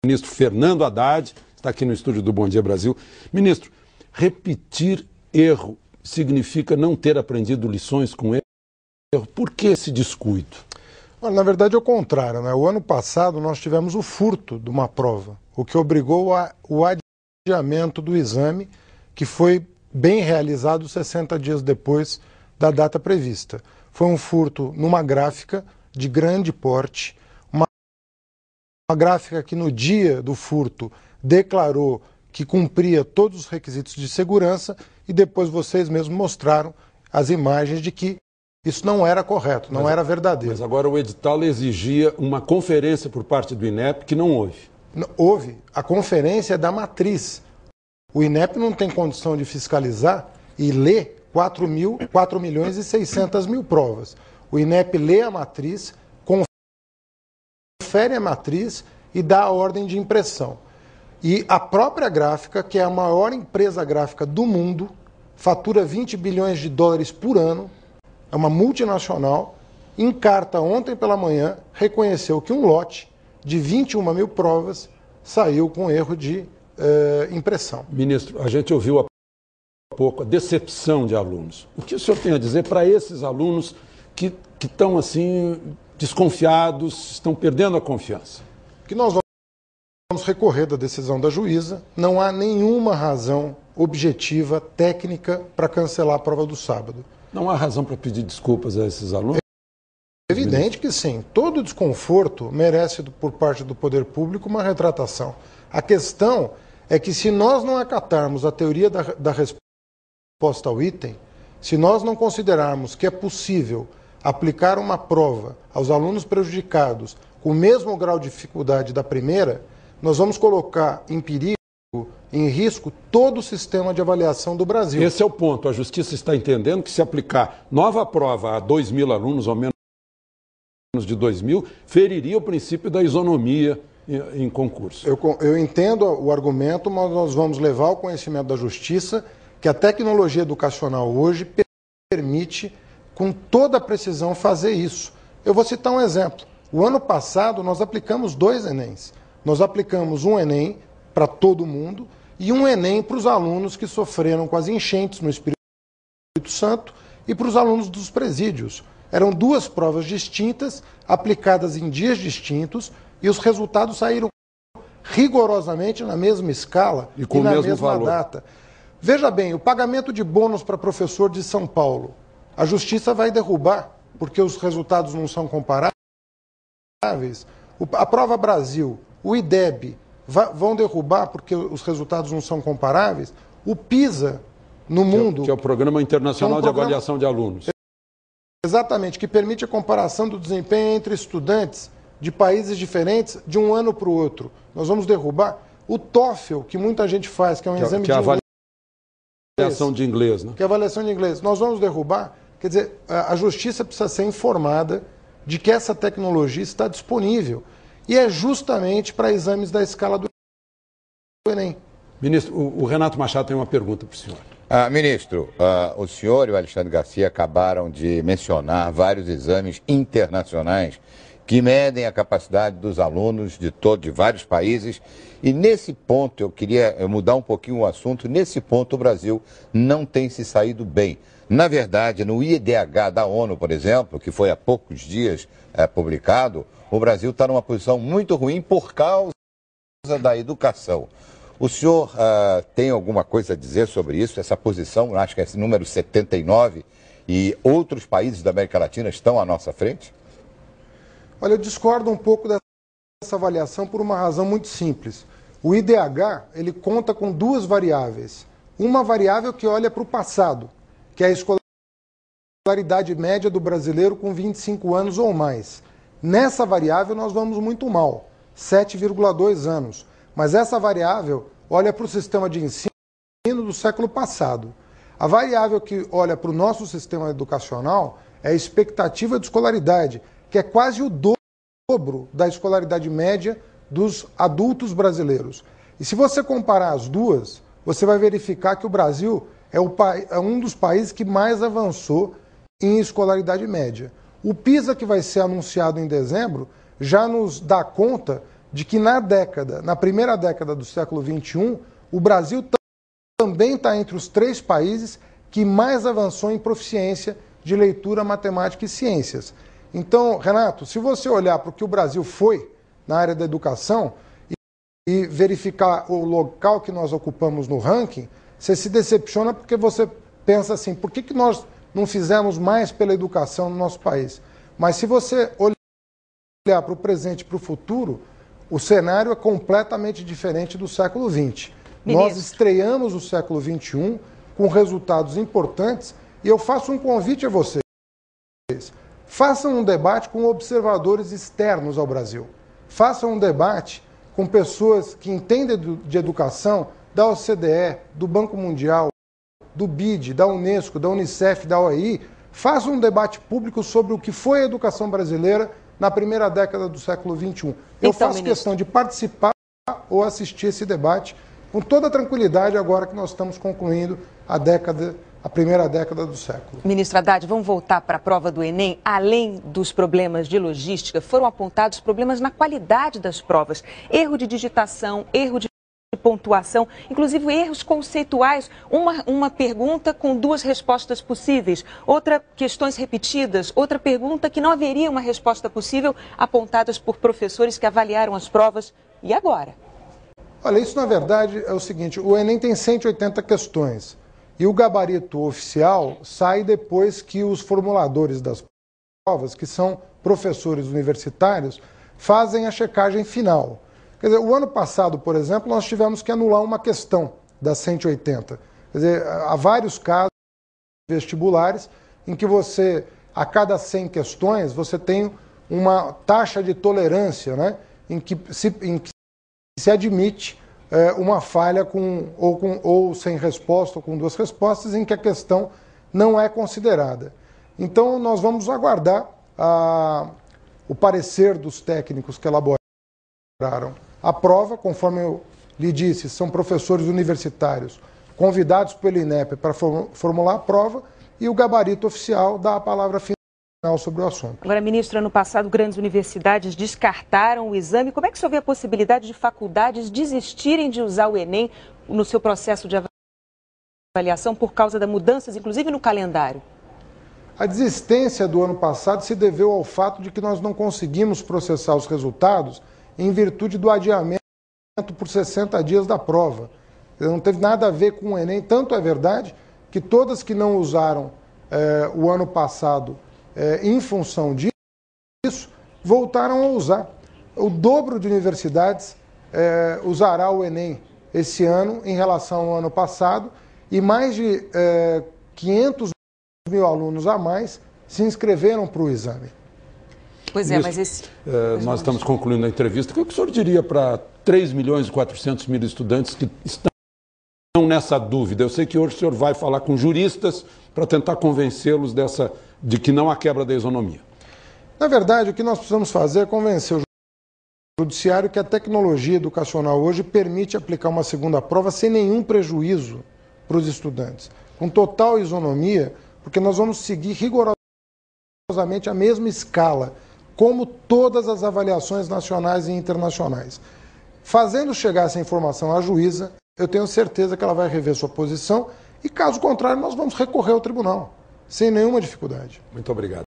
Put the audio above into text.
ministro Fernando Haddad, está aqui no estúdio do Bom Dia Brasil. Ministro, repetir erro significa não ter aprendido lições com erro? Por que esse descuido? Na verdade é o contrário, né? O ano passado nós tivemos o furto de uma prova, o que obrigou o adiamento do exame, que foi bem realizado 60 dias depois da data prevista. Foi um furto numa gráfica de grande porte, uma gráfica que no dia do furto declarou que cumpria todos os requisitos de segurança e depois vocês mesmos mostraram as imagens de que isso não era correto, não era verdadeiro. Mas agora o edital exigia uma conferência por parte do INEP que não houve. Houve. A conferência é da matriz. O INEP não tem condição de fiscalizar e ler 4.600.000 provas. O INEP lê a matriz, confere a matriz e dá a ordem de impressão. E a própria gráfica, que é a maior empresa gráfica do mundo, fatura 20 bilhões de dólares por ano, é uma multinacional, em carta ontem pela manhã, reconheceu que um lote de 21.000 provas saiu com erro de impressão. Ministro, a gente ouviu há pouco a decepção de alunos. O que o senhor tem a dizer para esses alunos que estão assim desconfiados, estão perdendo a confiança? Que nós vamos recorrer da decisão da juíza, não há nenhuma razão objetiva, técnica, para cancelar a prova do sábado. Não há razão para pedir desculpas a esses alunos? É evidente que sim. Todo desconforto merece, por parte do poder público, uma retratação. A questão é que se nós não acatarmos a teoria da resposta ao item, se nós não considerarmos que é possível aplicar uma prova aos alunos prejudicados com o mesmo grau de dificuldade da primeira, nós vamos colocar em perigo, em risco, todo o sistema de avaliação do Brasil. Esse é o ponto. A Justiça está entendendo que se aplicar nova prova a 2.000 alunos, ou menos de 2.000, feriria o princípio da isonomia em concurso. Eu entendo o argumento, mas nós vamos levar ao conhecimento da Justiça que a tecnologia educacional hoje permite, com toda a precisão, fazer isso. Eu vou citar um exemplo. O ano passado nós aplicamos 2 Enems. Nós aplicamos um Enem para todo mundo e um Enem para os alunos que sofreram com as enchentes no Espírito Santo e para os alunos dos presídios. Eram 2 provas distintas, aplicadas em dias distintos, e os resultados saíram rigorosamente na mesma escala e com na o mesmo mesma valor. data. Veja bem, o pagamento de bônus para professor de São Paulo, a Justiça vai derrubar, porque os resultados não são comparáveis. A Prova Brasil, o IDEB, vão derrubar porque os resultados não são comparáveis. O PISA, no mundo... Que é o Programa Internacional de Avaliação de Alunos. Exatamente, que permite a comparação do desempenho entre estudantes de países diferentes de um ano para o outro. Nós vamos derrubar o TOEFL, que muita gente faz, que é um exame de inglês. Avaliação de inglês, né? Que é a avaliação de inglês. Nós vamos derrubar. Quer dizer, a Justiça precisa ser informada de que essa tecnologia está disponível. E é justamente para exames da escala do Enem. Ministro, o Renato Machado tem uma pergunta para o senhor. Ministro, o senhor e o Alexandre Garcia acabaram de mencionar vários exames internacionais que medem a capacidade dos alunos de vários países. E nesse ponto, eu queria mudar um pouquinho o assunto, nesse ponto o Brasil não tem se saído bem. Na verdade, no IDH da ONU, por exemplo, que foi há poucos dias publicado, o Brasil está numa posição muito ruim por causa da educação. O senhor tem alguma coisa a dizer sobre isso? Essa posição, acho que é esse número 79, e outros países da América Latina estão à nossa frente? Olha, eu discordo um pouco dessa avaliação por uma razão muito simples. O IDH, ele conta com 2 variáveis. Uma variável que olha para o passado, que é a escolaridade média do brasileiro com 25 anos ou mais. Nessa variável nós vamos muito mal, 7,2 anos. Mas essa variável olha para o sistema de ensino do século passado. A variável que olha para o nosso sistema educacional é a expectativa de escolaridade, que é quase o dobro da escolaridade média dos adultos brasileiros. E se você comparar as duas, você vai verificar que o Brasil é um dos países que mais avançou em escolaridade média. O PISA, que vai ser anunciado em dezembro, já nos dá conta de que na primeira década do século XXI, o Brasil também está entre os 3 países que mais avançou em proficiência de leitura, matemática e ciências. Então, Renato, se você olhar para o que o Brasil foi na área da educação e verificar o local que nós ocupamos no ranking, você se decepciona porque você pensa assim, por que nós não fizemos mais pela educação no nosso país? Mas se você olhar para o presente e para o futuro, o cenário é completamente diferente do século XX. Nós estreamos o século XXI com resultados importantes e eu faço um convite a vocês. Façam um debate com observadores externos ao Brasil. Façam um debate com pessoas que entendem de educação da OCDE, do Banco Mundial, do BID, da Unesco, da Unicef, da OEI. Façam um debate público sobre o que foi a educação brasileira na primeira década do século XXI. Eu faço questão de participar ou assistir esse debate com toda a tranquilidade agora que nós estamos concluindo a primeira década do século. Ministro Haddad, vamos voltar para a prova do Enem. Além dos problemas de logística, foram apontados problemas na qualidade das provas. Erro de digitação, erro de pontuação, inclusive erros conceituais. Uma pergunta com 2 respostas possíveis, outra questões repetidas, outra pergunta que não haveria uma resposta possível, apontadas por professores que avaliaram as provas. E agora? Olha, isso na verdade é o seguinte, o Enem tem 180 questões e o gabarito oficial sai depois que os formuladores das provas, que são professores universitários, fazem a checagem final. Quer dizer, o ano passado, por exemplo, nós tivemos que anular uma questão das 180. Quer dizer, há vários casos vestibulares em que você, a cada 100 questões, você tem uma taxa de tolerância, né, em que se admite uma falha ou sem resposta, ou com 2 respostas, em que a questão não é considerada. Então, nós vamos aguardar o parecer dos técnicos que elaboraram a prova. Conforme eu lhe disse, são professores universitários convidados pelo INEP para formular a prova e o gabarito oficial dá a palavra final sobre o assunto. Agora, ministro, ano passado grandes universidades descartaram o exame. Como é que o senhor vê a possibilidade de faculdades desistirem de usar o Enem no seu processo de avaliação por causa das mudanças, inclusive no calendário? A desistência do ano passado se deveu ao fato de que nós não conseguimos processar os resultados em virtude do adiamento por 60 dias da prova. Não teve nada a ver com o Enem. Tanto é verdade que todas que não usaram o ano passado em função disso, voltaram a usar. O dobro de universidades usará o Enem esse ano em relação ao ano passado e mais de 500 mil alunos a mais se inscreveram para o exame. Pois é, mas esse... nós estamos concluindo a entrevista. O que o senhor diria para 3 milhões e 400 mil estudantes que estão nessa dúvida? Eu sei que hoje o senhor vai falar com juristas para tentar convencê-los de que não há quebra da isonomia. Na verdade, o que nós precisamos fazer é convencer o judiciário que a tecnologia educacional hoje permite aplicar uma segunda prova sem nenhum prejuízo para os estudantes, com total isonomia, porque nós vamos seguir rigorosamente a mesma escala, como todas as avaliações nacionais e internacionais. Fazendo chegar essa informação à juíza, eu tenho certeza que ela vai rever sua posição e, caso contrário, nós vamos recorrer ao tribunal, sem nenhuma dificuldade. Muito obrigado.